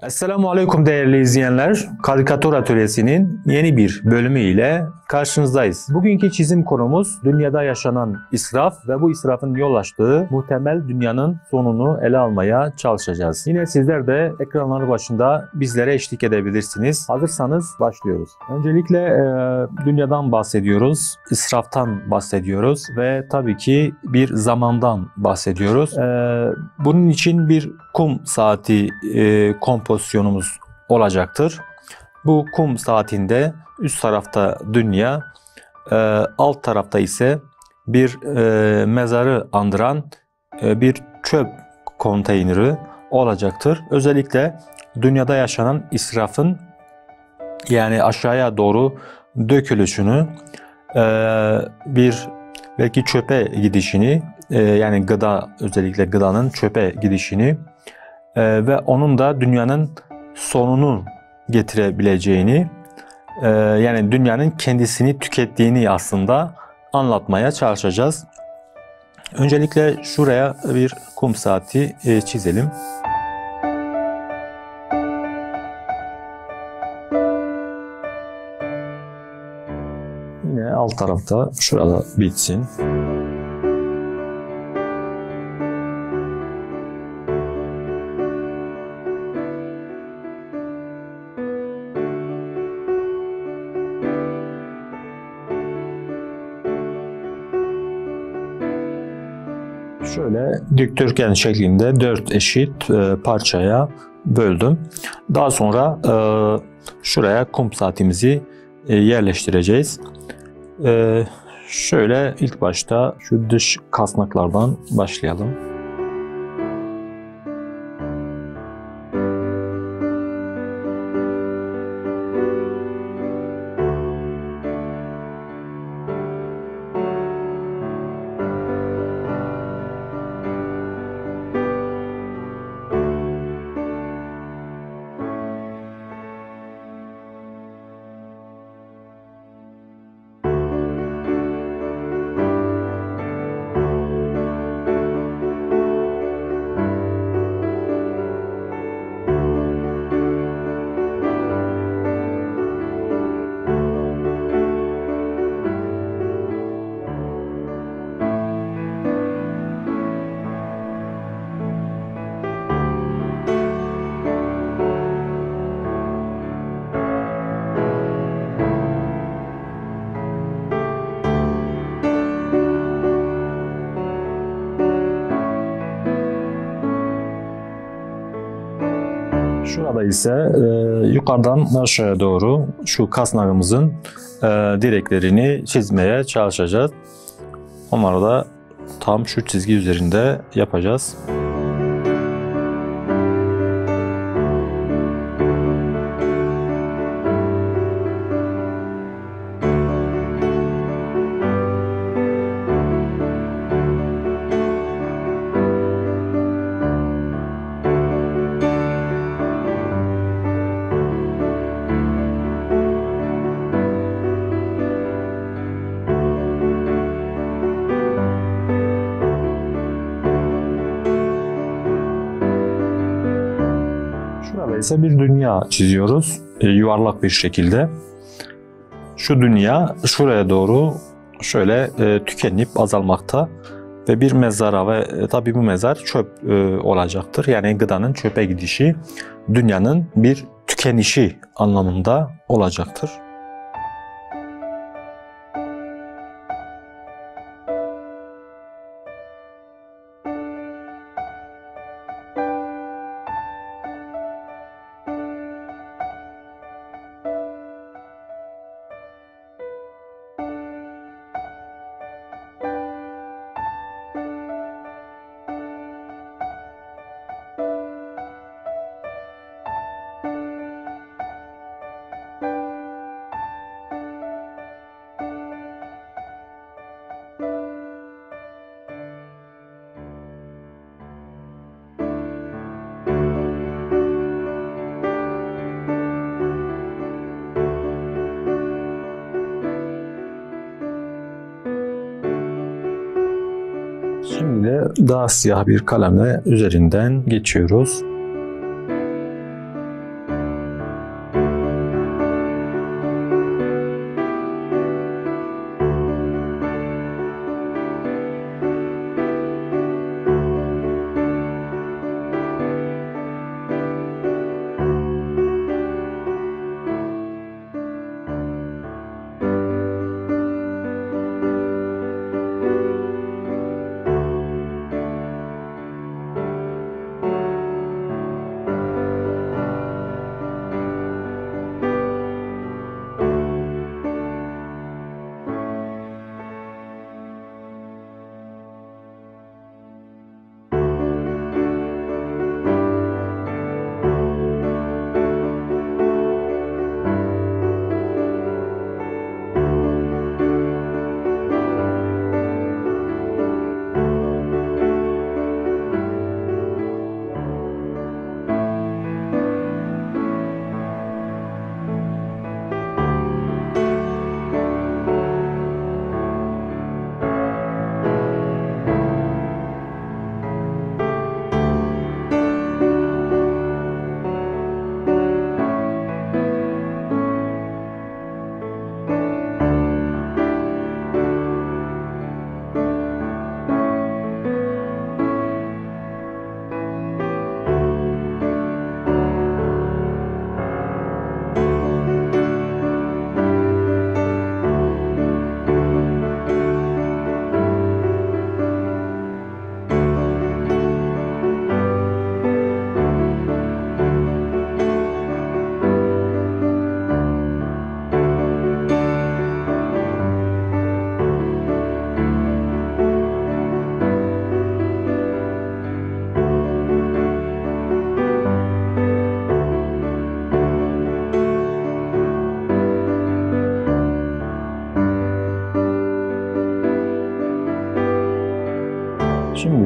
Esselamu Aleyküm değerli izleyenler. Karikatür Atölyesi'nin yeni bir bölümü ile karşınızdayız. Bugünkü çizim konumuz dünyada yaşanan israf ve bu israfın yol açtığı muhtemel dünyanın sonunu ele almaya çalışacağız. Yine sizler de ekranları başında bizlere eşlik edebilirsiniz. Hazırsanız başlıyoruz. Öncelikle dünyadan bahsediyoruz, israftan bahsediyoruz ve tabii ki bir zamandan bahsediyoruz. Bunun için bir kum saati kompozisyonumuz olacaktır. Bu kum saatinde üst tarafta dünya, alt tarafta ise bir mezarı andıran bir çöp konteyneri olacaktır. Özellikle dünyada yaşanan israfın yani aşağıya doğru dökülüşünü, bir belki çöpe gidişini, yani gıda, özellikle gıdanın çöpe gidişini ve onun da dünyanın sonunu getirebileceğini, yani dünyanın kendisini tükettiğini aslında anlatmaya çalışacağız. Öncelikle şuraya bir kum saati çizelim. Yine alt tarafta şurada bitsin. Şöyle dikdörtgen şeklinde 4 eşit parçaya böldüm. Daha sonra şuraya kum saatimizi yerleştireceğiz. Şöyle ilk başta şu dış kasnaklardan başlayalım. Şurada ise yukarıdan aşağıya doğru şu kasnağımızın direklerini çizmeye çalışacağız. Onları da tam şu çizgi üzerinde yapacağız. Şurada ise bir dünya çiziyoruz yuvarlak bir şekilde. Şu dünya şuraya doğru şöyle tükenip azalmakta ve bir mezara ve tabii bu mezar çöp olacaktır. Yani gıdanın çöpe gidişi dünyanın bir tükenişi anlamında olacaktır. Şimdi daha siyah bir kalemle üzerinden geçiyoruz.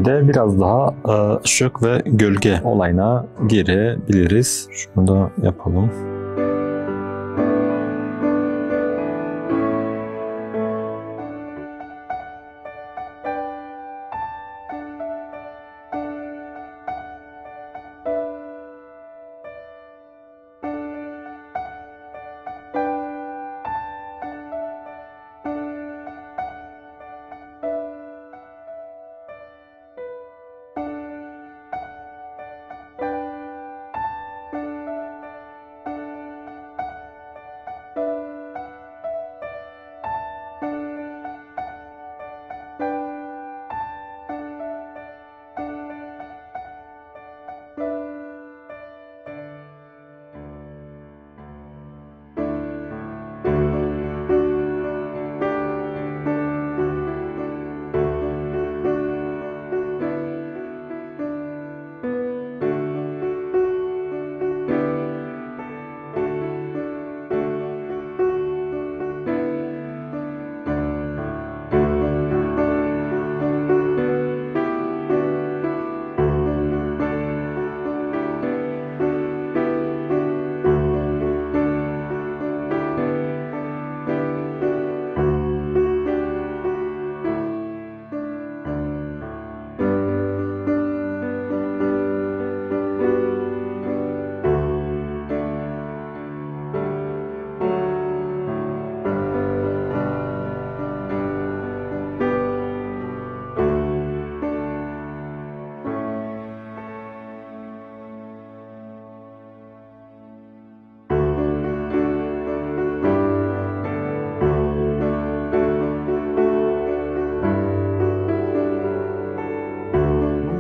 şekilde biraz daha ışık ve gölge olayına girebiliriz. Şunu da yapalım.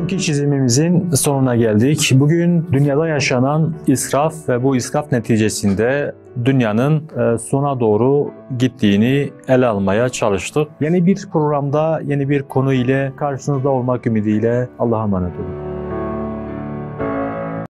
Bugünkü çizimimizin sonuna geldik. Bugün dünyada yaşanan israf ve bu israf neticesinde dünyanın sona doğru gittiğini ele almaya çalıştık. Yeni bir programda, yeni bir konu ile karşınızda olmak ümidiyle Allah'a emanet olun.